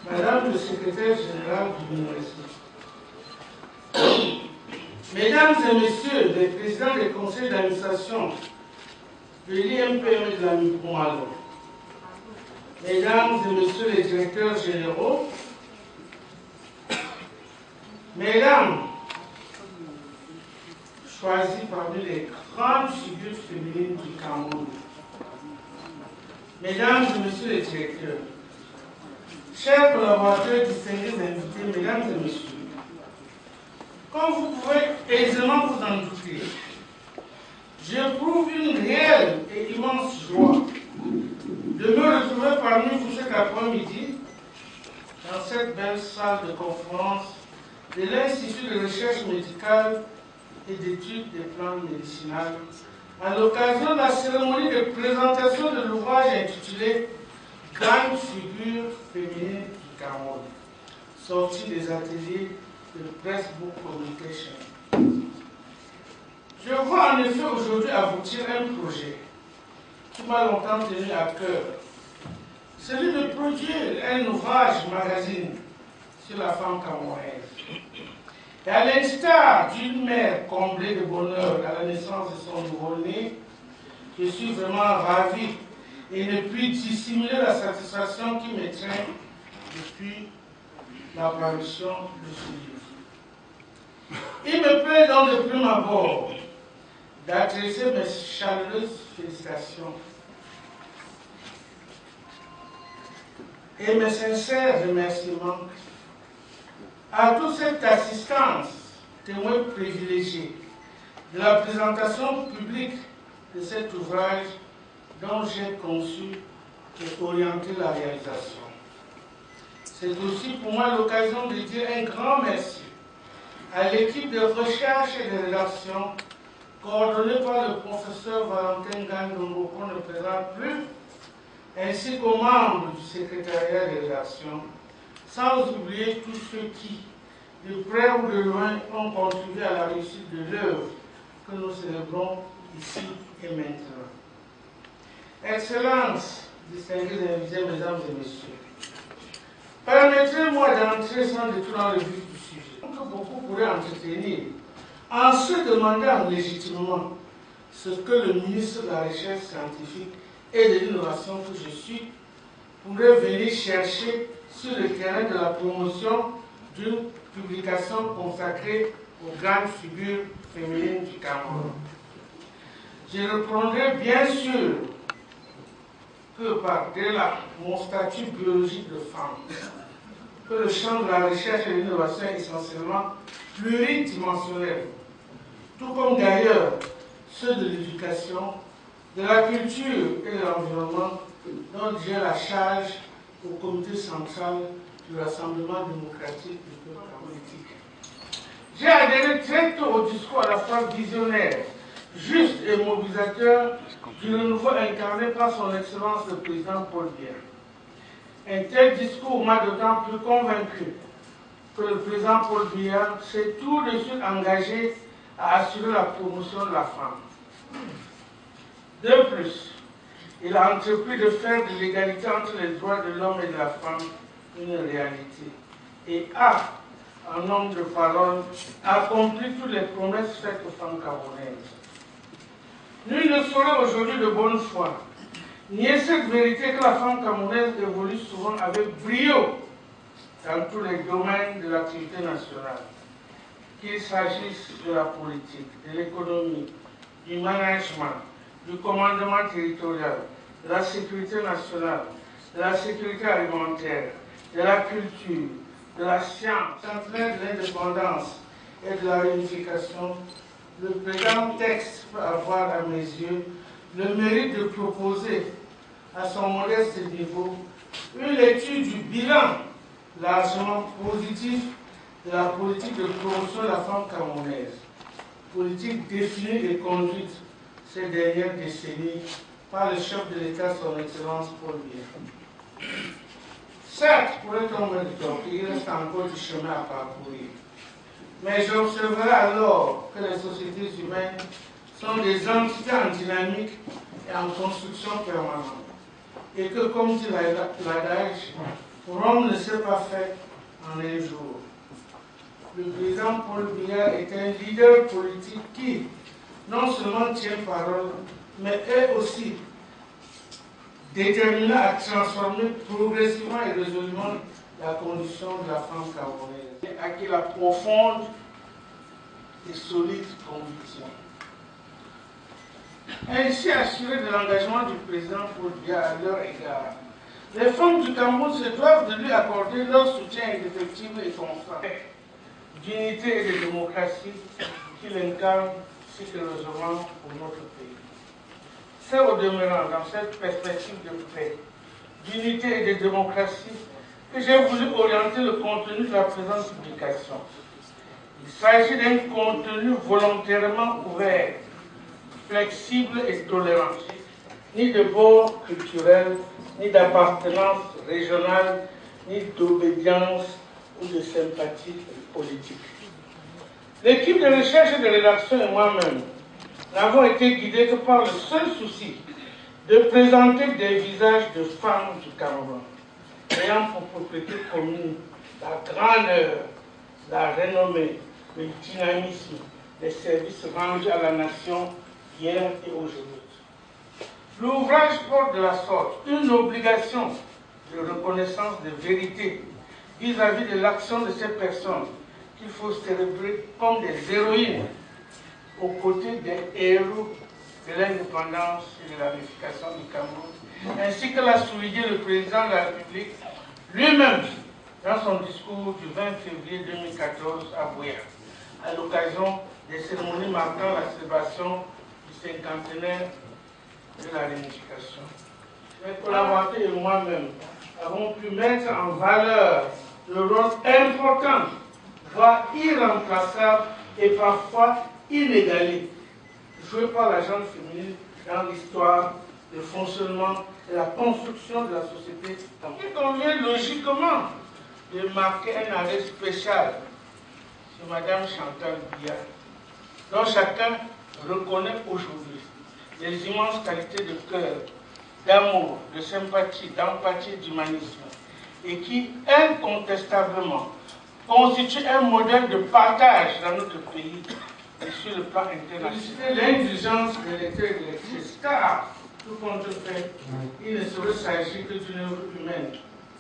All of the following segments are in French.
Madame le secrétaire général du ministère, Mesdames et Messieurs les présidents des conseils d'administration de l'IMPM et de la Mipomalo, Mesdames et Messieurs les directeurs généraux, Mesdames choisies parmi les grandes figures féminines du Cameroun, Mesdames et Messieurs les directeurs, chers collaborateurs, distingués invités, Mesdames et Messieurs, comme vous pouvez aisément vous en douter, j'éprouve une réelle et immense joie de me retrouver parmi vous cet après-midi dans cette belle salle de conférence de l'Institut de recherche médicale et d'études des plantes médicinales à l'occasion de la cérémonie de présentation de l'ouvrage intitulé « Grandes figures féminines du Cameroun », sorti des ateliers de Pressbook Communication. Je vois en effet aujourd'hui aboutir un projet qui m'a longtemps tenu à cœur, celui de produire un ouvrage magazine sur la femme camerounaise. Et à l'instar d'une mère comblée de bonheur à la naissance de son nouveau-né, je suis vraiment ravi et ne puis dissimuler la satisfaction qui m'étreint depuis l'apparition de ce livre. Il me plaît donc de prime abord d'adresser mes chaleureuses félicitations et mes sincères remerciements à toute cette assistance, témoin privilégié de la présentation publique de cet ouvrage dont j'ai conçu et orienté la réalisation. C'est aussi pour moi l'occasion de dire un grand merci à l'équipe de recherche et de rédaction coordonnée par le professeur Valentin Gandongo, qu'on ne présente plus, ainsi qu'aux membres du secrétariat de rédaction, sans oublier tous ceux qui, de près ou de loin, ont contribué à la réussite de l'œuvre que nous célébrons ici et maintenant. Excellences, distingués invités, Mesdames et Messieurs, permettez-moi d'entrer sans détour dans le vif du sujet, que beaucoup pourraient entretenir, en se demandant légitimement ce que le ministre de la Recherche scientifique et de l'innovation que je suis pourrait venir chercher sur le terrain de la promotion d'une publication consacrée aux grandes figures féminines du Cameroun. Je reprendrai bien sûr que par delà mon statut biologique de femme, que le champ de la recherche et de l'innovation est essentiellement pluridimensionnel, tout comme d'ailleurs ceux de l'éducation, de la culture et de l'environnement, dont j'ai la charge au comité central du Rassemblement démocratique du peuple politique. J'ai adhéré très tôt au discours à la fois visionnaire, juste et mobilisateur du renouveau incarné par son Excellence le Président Paul Biya. Un tel discours m'a d'autant plus convaincu que le Président Paul Biya s'est tout de suite engagé à assurer la promotion de la femme. De plus, il a entrepris de faire de l'égalité entre les droits de l'homme et de la femme une réalité et a, en homme de parole, accompli toutes les promesses faites aux femmes camerounaises. Nul ne saurait aujourd'hui de bonne foi nier cette vérité que la femme camerounaise évolue souvent avec brio dans tous les domaines de l'activité nationale, qu'il s'agisse de la politique, de l'économie, du management, du commandement territorial, de la sécurité nationale, de la sécurité alimentaire, de la culture, de la science, centenaire de l'indépendance et de la réunification. Le présent texte peut avoir, à mes yeux, le mérite de proposer à son modeste niveau une étude du bilan largement positif de la politique de promotion de la femme camerounaise, politique définie et conduite ces dernières décennies par le chef de l'État, son Excellence Paul Biya. Certes, pourrait-on me dire qu'il reste encore du chemin à parcourir, mais j'observerai alors que les sociétés humaines sont des entités en dynamique et en construction permanente, et que, comme dit l'adage, Rome ne s'est pas faite en un jour. Le président Paul Biya est un leader politique qui non seulement tient parole, mais est aussi déterminé à transformer progressivement et résolument la condition de la femme camerounaise, à qui la profonde et solide conviction. Ainsi assuré de l'engagement du président Paul Biya à leur égard, les femmes du Cameroun se doivent de lui accorder leur soutien indéfectible et constant, d'unité et de démocratie qu'il incarne si sérieusement pour notre pays. C'est au demeurant dans cette perspective de paix, d'unité et de démocratie que j'ai voulu orienter le contenu de la présente publication. Il s'agit d'un contenu volontairement ouvert, flexible et tolérant, ni de bord culturel, ni d'appartenance régionale, ni d'obédience ou de sympathie politique. L'équipe de recherche et de rédaction et moi-même n'avons été guidés que par le seul souci de présenter des visages de femmes du Cameroun, ayant pour propriété commune la grandeur, la renommée, le dynamisme des services rendus à la nation hier et aujourd'hui. L'ouvrage porte de la sorte une obligation de reconnaissance de vérité vis-à-vis de l'action de ces personnes qu'il faut célébrer comme des héroïnes aux côtés des héros de l'indépendance et de la réunification du Cameroun, ainsi que l'a souligné le président de la République lui-même dans son discours du 20 février 2014 à Buea, à l'occasion des cérémonies marquant la célébration du cinquantenaire de la réunification. Mes collaborateurs et moi-même avons pu mettre en valeur le rôle important, voire irremplaçable et parfois inégalé, joué par la gente féminine dans l'histoire, le fonctionnement et la construction de la société. Il convient logiquement de marquer un arrêt spécial sur Mme Chantal Biya, dont chacun reconnaît aujourd'hui les immenses qualités de cœur, d'amour, de sympathie, d'empathie et d'humanisme, et qui, incontestablement, constitue un modèle de partage dans notre pays et sur le plan international. L'indulgence des lecteurs et des lectrices, car, tout compte fait, il ne saurait s'agir que d'une œuvre humaine,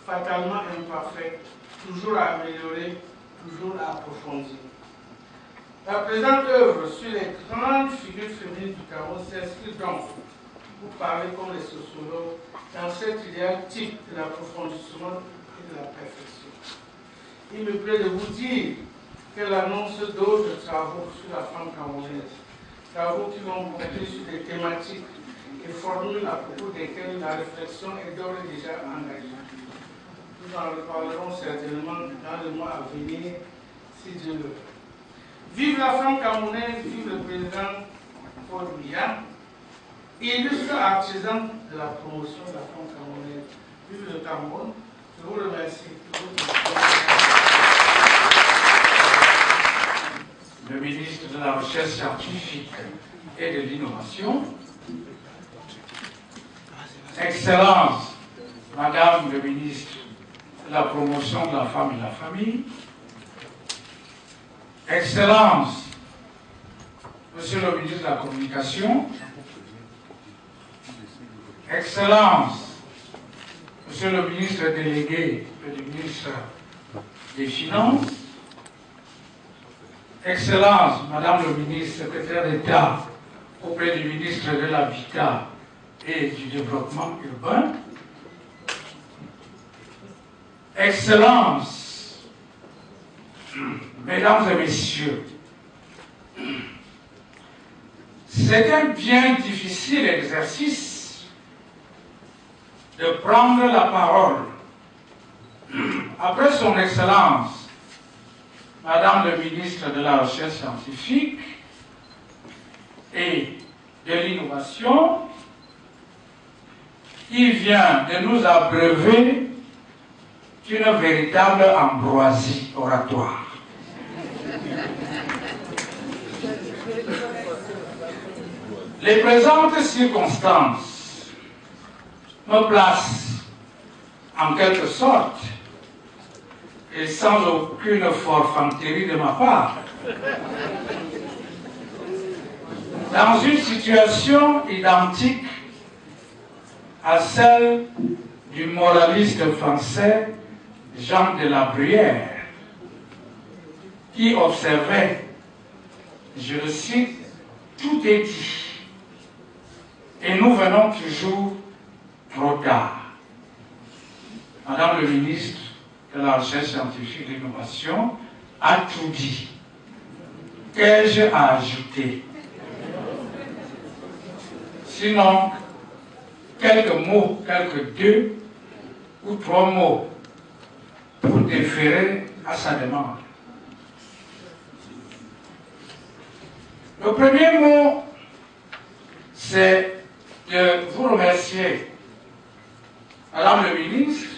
fatalement imparfaite, toujours à améliorer, toujours à approfondir. La présente œuvre sur les grandes figures féminines du Cameroun s'inscrit donc, pour parler comme les sociologues, dans cet idéal type de l'approfondissement et de la perfection. Il me plaît de vous dire qu'elle annonce d'autres travaux sur la femme camerounaise, travaux qui vont porter sur des thématiques et formules à propos desquelles la réflexion est d'ores et déjà engagée. Nous en reparlerons certainement dans le mois à venir, si Dieu le veut. Vive la femme camerounaise, vive le président Paul Biya, illustre artisan de la promotion de la femme camerounaise. Vive le Cameroun. Je vous remercie. Le ministre de la Recherche scientifique et de l'Innovation, Excellence, Madame le ministre de la Promotion de la Femme et de la Famille, Excellence, Monsieur le ministre de la Communication, Excellence, Monsieur le ministre délégué et le ministre des Finances, Excellence, Madame le ministre secrétaire d'État auprès du ministre de l'Habitat et du Développement urbain, Excellence, Mesdames et Messieurs, c'est un bien difficile exercice de prendre la parole après son Excellence, Madame le ministre de la Recherche scientifique et de l'Innovation, qui vient de nous abreuver d'une véritable ambroisie oratoire. Les présentes circonstances me placent en quelque sorte, et sans aucune forfanterie de ma part, dans une situation identique à celle du moraliste français Jean de la Bruyère, qui observait, je le cite, « Tout est dit, et nous venons toujours trop tard ». Madame le ministre de la Recherche scientifique et de l'Innovation a tout dit. Qu'ai-je à ajouter? Sinon, quelques mots, quelques 2 ou 3 mots pour déférer à sa demande. Le premier mot, c'est de vous remercier, Madame le ministre,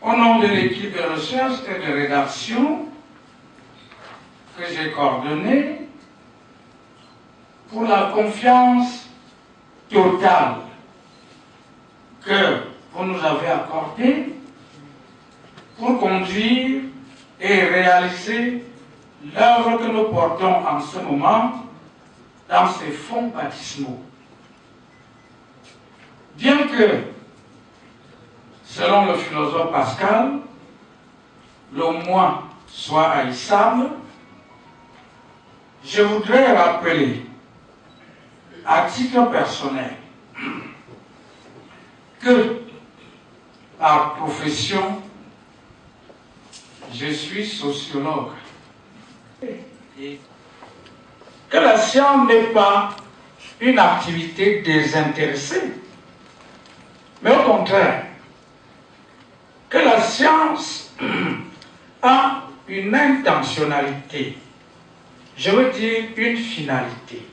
au nom de l'équipe de recherche et de rédaction que j'ai coordonnée, pour la confiance totale que vous nous avez accordée pour conduire et réaliser l'œuvre que nous portons en ce moment dans ces fonds baptismaux. Bien que, selon le philosophe Pascal, le moi soit haïssable, je voudrais rappeler à titre personnel que par profession, je suis sociologue. Et que la science n'est pas une activité désintéressée, mais au contraire, que la science a une intentionnalité, je veux dire une finalité.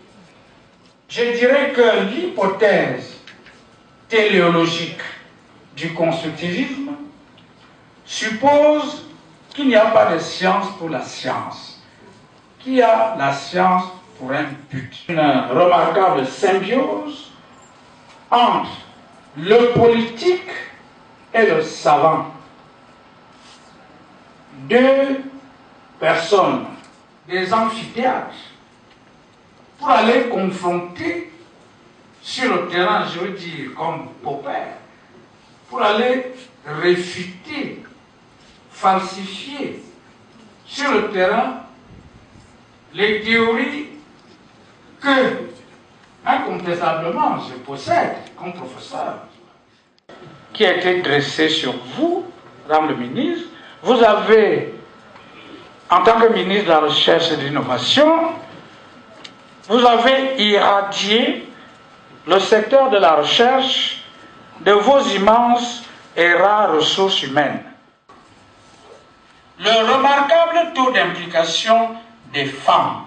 Je dirais que l'hypothèse téléologique du constructivisme suppose qu'il n'y a pas de science pour la science, qu'il y a la science pour un but. Une remarquable symbiose entre le politique et le savant. 2 personnes, des amphithéâtres, pour aller confronter sur le terrain, je veux dire, comme Popper, pour aller réfuter, falsifier sur le terrain les théories que, incontestablement, je possède comme professeur, qui a été dressée sur vous, Madame le ministre. Vous avez, en tant que ministre de la Recherche et de l'Innovation, vous avez irradié le secteur de la recherche de vos immenses et rares ressources humaines. Le remarquable taux d'implication des femmes.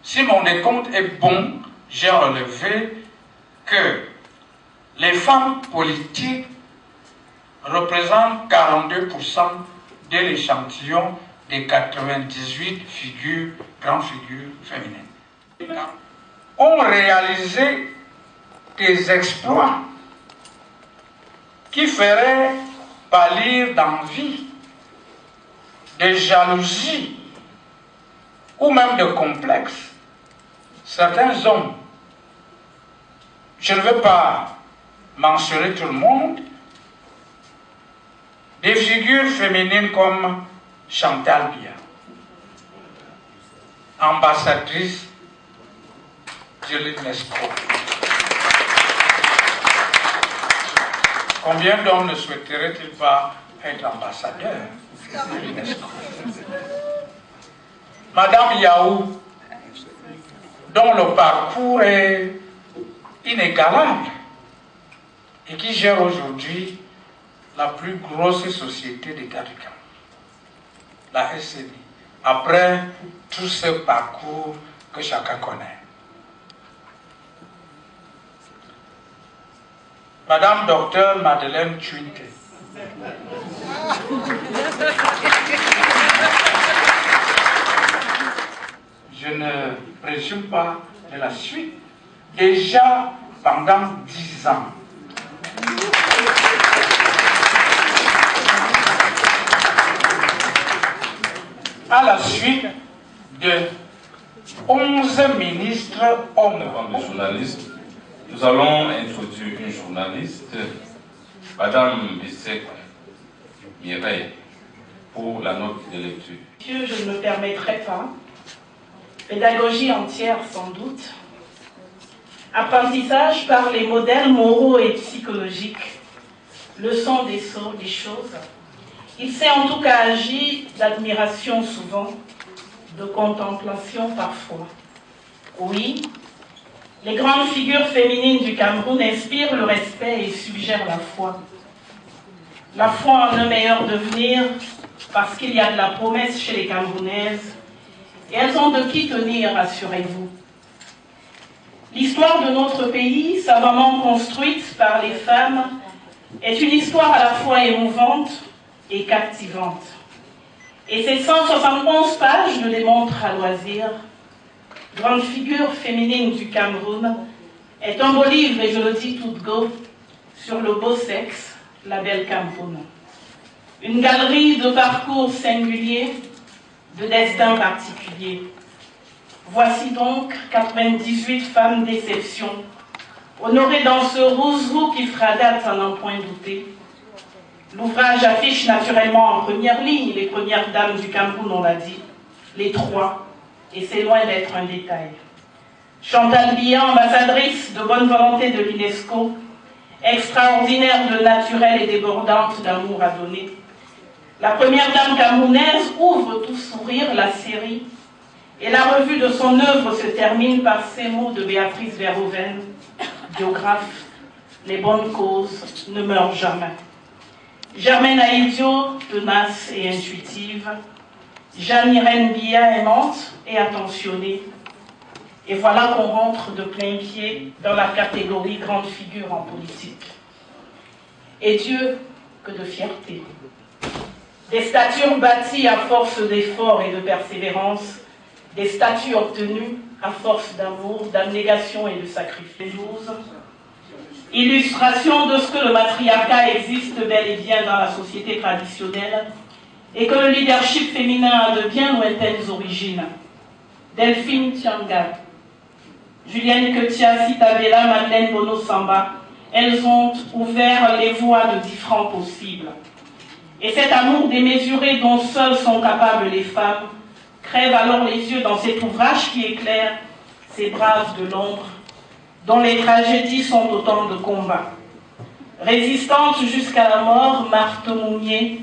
Si mon décompte est bon, j'ai relevé que les femmes politiques représentent 42% de l'échantillon des 98 grandes figures féminines. Ont réalisé des exploits qui feraient pâlir d'envie, de jalousie ou même de complexe certains hommes. Je ne veux pas mentionner tout le monde. Des figures féminines comme Chantal Biya, ambassadrice de l'UNESCO. Combien d'hommes ne souhaiteraient-ils pas être ambassadeurs de l'UNESCO? Madame Yaou, dont le parcours est inégalable et qui gère aujourd'hui la plus grosse société d'État du Cameroun, la SCD, après tout ce parcours que chacun connaît. Madame Docteur Madeleine Chuinte, je ne présume pas de la suite, déjà pendant 10 ans. suite de 11 ministres hommes. Avant de journalistes, nous allons introduire une journaliste, Madame Bissek Mireille, pour la note de lecture. Monsieur, je ne me permettrai pas. Pédagogie entière sans doute. Apprentissage par les modèles moraux et psychologiques. Leçon des choses. Il s'est en tout cas agi d'admiration souvent, de contemplation parfois. Oui, les grandes figures féminines du Cameroun inspirent le respect et suggèrent la foi. La foi en un meilleur devenir, parce qu'il y a de la promesse chez les Camerounaises, et elles ont de qui tenir, rassurez-vous. L'histoire de notre pays, savamment construite par les femmes, est une histoire à la fois émouvante et captivante. Et ces 171 pages le démontrent à loisir. Grande figure féminine du Cameroun est un beau livre, et je le dis tout go, sur le beau sexe, la belle Cameroun. Une galerie de parcours singuliers, de destins particuliers. Voici donc 98 femmes d'exception, honorées dans ce rousrou qui fera date à n'en point douter. L'ouvrage affiche naturellement en première ligne les premières dames du Cameroun, on l'a dit, les 3, et c'est loin d'être un détail. Chantal Biya, ambassadrice de bonne volonté de l'UNESCO, extraordinaire de naturel et débordante d'amour à donner. La première dame camerounaise ouvre tout sourire la série, et la revue de son œuvre se termine par ces mots de Béatrice Verhoeven, biographe: les bonnes causes ne meurent jamais. Germaine Aïdio, tenace et intuitive. Jeanne-Irène Biya, aimante et attentionnée. Et voilà qu'on rentre de plein pied dans la catégorie grande figure en politique. Et Dieu, que de fierté. Des statures bâties à force d'efforts et de persévérance, des statuts obtenus à force d'amour, d'abnégation et de sacrifice. Illustration de ce que le matriarcat existe bel et bien dans la société traditionnelle et que le leadership féminin a de bien lointaines origines. Delphine Tianga, Julienne Ketia, Sitabella, Madeleine Bono Samba, elles ont ouvert les voies de différents possibles. Et cet amour démesuré dont seules sont capables les femmes crève alors les yeux dans cet ouvrage qui éclaire ces braves de l'ombre, dont les tragédies sont autant de combats. Résistante jusqu'à la mort, Marthe Mounier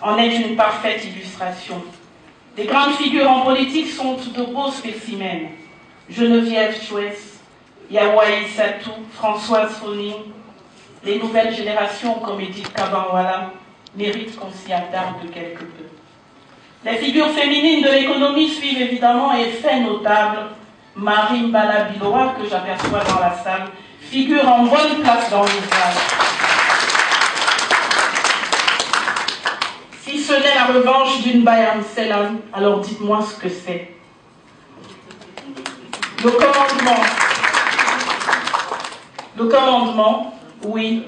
en est une parfaite illustration. Les grandes figures en politique sont de beaux spécimens. Geneviève Chouès, Yawaï Satou, Françoise Foning. Les nouvelles générations, comme Edith Kabanwala, méritent qu'on s'y attarde quelque peu. Les figures féminines de l'économie suivent évidemment, et fait notable, Marie Mbala Biloa, que j'aperçois dans la salle, figure en bonne place dans l'ouvrage. Si ce n'est la revanche d'une Bayam Selam, alors dites-moi ce que c'est. Le commandement. Le commandement, oui.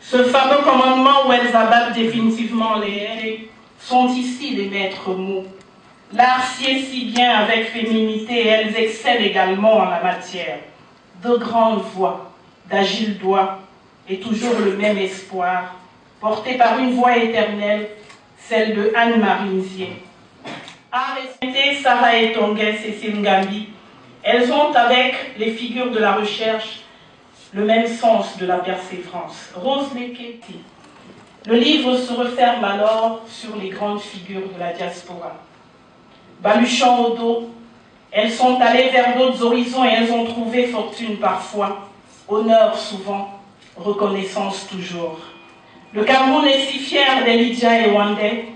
Ce fameux commandement où elles abattent définitivement les haies sont ici les maîtres mots. L'art sied si bien avec féminité et elles excellent également en la matière. De grandes voix, d'agiles doigts et toujours le même espoir, porté par une voix éternelle, celle de Anne-Marie Nzier. À respecter Sarah Etonguet, Cécile Ngambi, elles ont avec les figures de la recherche le même sens de la persévérance. Rose Leketi. Le livre se referme alors sur les grandes figures de la diaspora. Baluchant au dos, elles sont allées vers d'autres horizons et elles ont trouvé fortune parfois, honneur souvent, reconnaissance toujours. Le Cameroun est si fier d'Elydia Ewandé,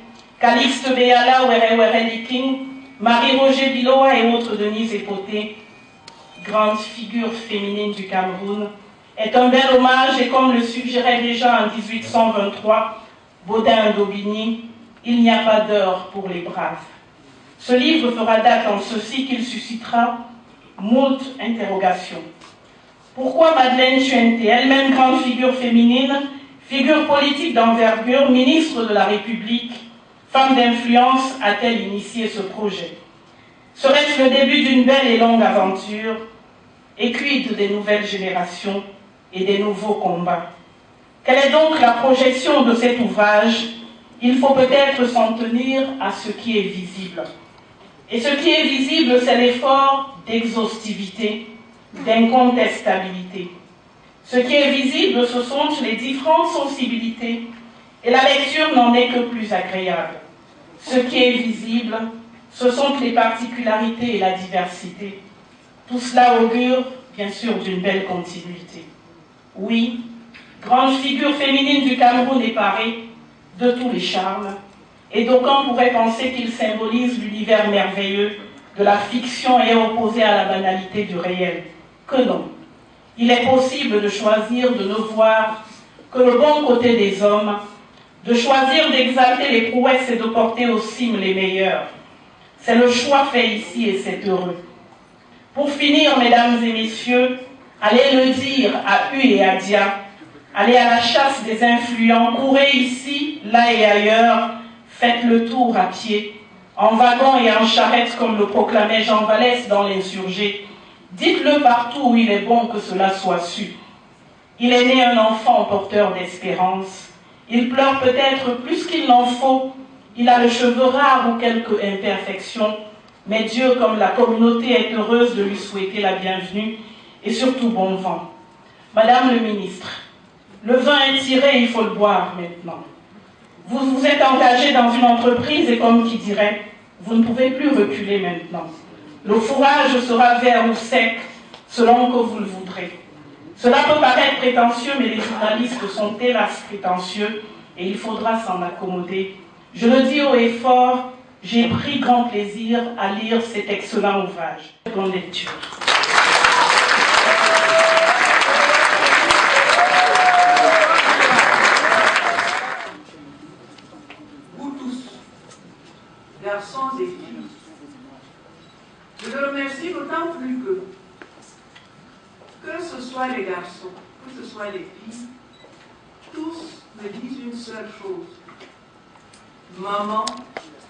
Calixte Béala, Were Liking, Marie-Roger Biloa et autres Denise Epoté, grande figure féminine du Cameroun, est un bel hommage et comme le suggérait déjà en 1823 Baudin d'Aubigny, il n'y a pas d'heure pour les braves. Ce livre fera date en ceci qu'il suscitera moult interrogations. Pourquoi Madeleine Chuente, elle-même grande figure féminine, figure politique d'envergure, ministre de la République, femme d'influence, a-t-elle initié ce projet? Serait-ce le début d'une belle et longue aventure, et quid des nouvelles générations et des nouveaux combats? Quelle est donc la projection de cet ouvrage? Il faut peut-être s'en tenir à ce qui est visible. Et ce qui est visible, c'est l'effort d'exhaustivité, d'incontestabilité. Ce qui est visible, ce sont les différentes sensibilités, et la lecture n'en est que plus agréable. Ce qui est visible, ce sont les particularités et la diversité. Tout cela augure, bien sûr, d'une belle continuité. Oui, grande figure féminine du Cameroun est parée de tous les charmes, et d'aucuns pourraient penser qu'il symbolise l'univers merveilleux de la fiction et opposé à la banalité du réel. Que non. Il est possible de choisir de ne voir que le bon côté des hommes, de choisir d'exalter les prouesses et de porter aux cimes les meilleurs. C'est le choix fait ici et c'est heureux. Pour finir, mesdames et messieurs, allez le dire à U et à Dia, allez à la chasse des influents, courez ici, là et ailleurs, faites le tour à pied, en wagon et en charrette comme le proclamait Jean Vallès dans l'Insurgé. Dites-le partout où il est bon que cela soit su. Il est né un enfant porteur d'espérance. Il pleure peut-être plus qu'il n'en faut. Il a le cheveu rare ou quelques imperfections. Mais Dieu, comme la communauté, est heureuse de lui souhaiter la bienvenue et surtout bon vent. Madame le ministre, le vin est tiré, il faut le boire maintenant. Vous vous êtes engagé dans une entreprise et comme qui dirait, vous ne pouvez plus reculer maintenant. Le fourrage sera vert ou sec, selon que vous le voudrez. Cela peut paraître prétentieux, mais les journalistes sont hélas prétentieux et il faudra s'en accommoder. Je le dis haut et fort, j'ai pris grand plaisir à lire cet excellent ouvrage. Bonne lecture. Vous tous, garçons et filles, je le remercie d'autant plus que ce soit les garçons, que ce soit les filles, tous me disent une seule chose. Maman,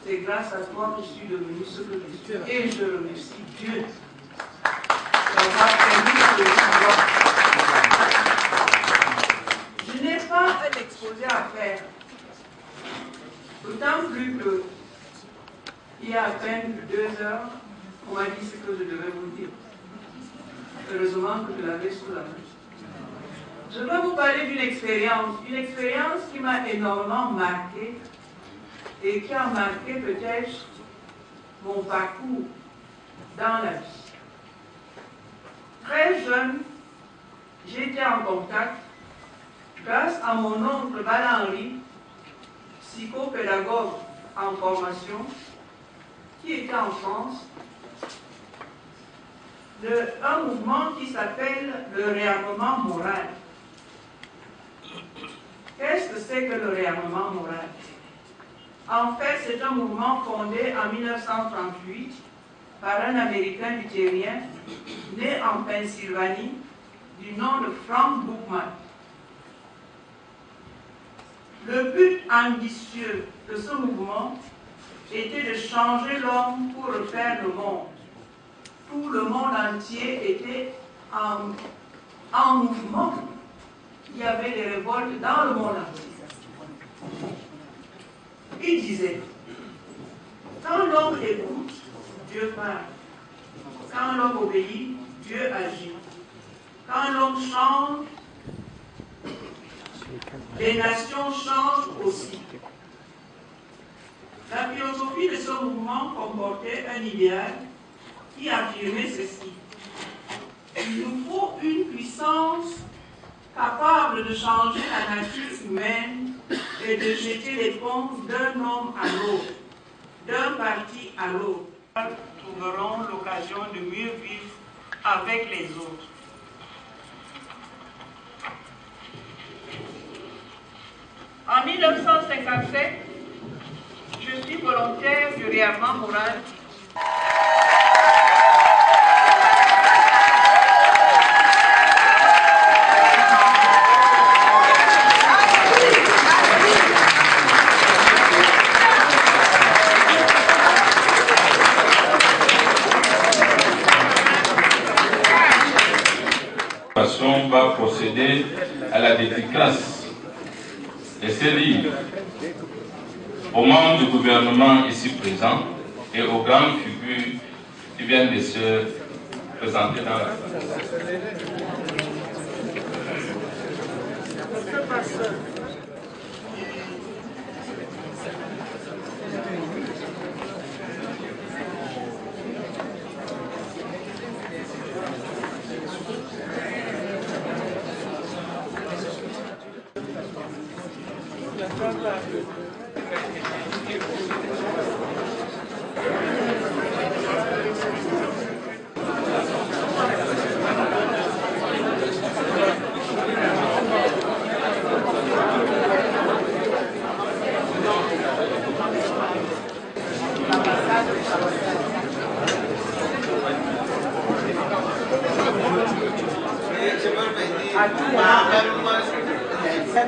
c'est grâce à toi que je suis devenue ce que je suis. Et je remercie Dieu. Ça m'a permis de le voir. Je n'ai pas un exposé à faire. D'autant plus que, il y a à peine 2 heures, on m'a dit ce que je devais vous dire. Heureusement que je l'avais sous la main. Je vais vous parler d'une expérience qui m'a énormément marqué et qui a marqué peut-être mon parcours dans la vie. Très jeune, j'étais en contact grâce à mon oncle Val-Henri, psychopédagogue en formation, qui était en France, un mouvement qui s'appelle le réarmement moral. Qu'est-ce que c'est que le réarmement moral? En fait, c'est un mouvement fondé en 1938 par un Américain luthérien né en Pennsylvanie du nom de Frank Bookman. Le but ambitieux de ce mouvement était de changer l'homme pour refaire le monde. Tout le monde entier était en mouvement. Il y avait des révoltes dans le monde entier. Il disait, quand l'homme écoute, Dieu parle. Quand l'homme obéit, Dieu agit. Quand l'homme change, les nations changent aussi. La philosophie de ce mouvement comportait un idéal qui affirmait ceci. Il nous faut une puissance capable de changer la nature humaine et de jeter l'éponge d'un homme à l'autre, d'un parti à l'autre. Nous trouverons l'occasion de mieux vivre avec les autres. En 1957, je suis volontaire du réarmement moral. dédicace laissée libre aux membres du gouvernement ici présents et aux grandes figures qui viennent de se présenter dans la salle.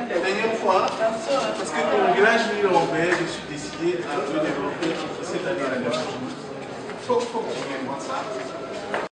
Dernière fois, parce que mon village urbain, je suis décidé à le développer cette année. Il faut continuer moi ça.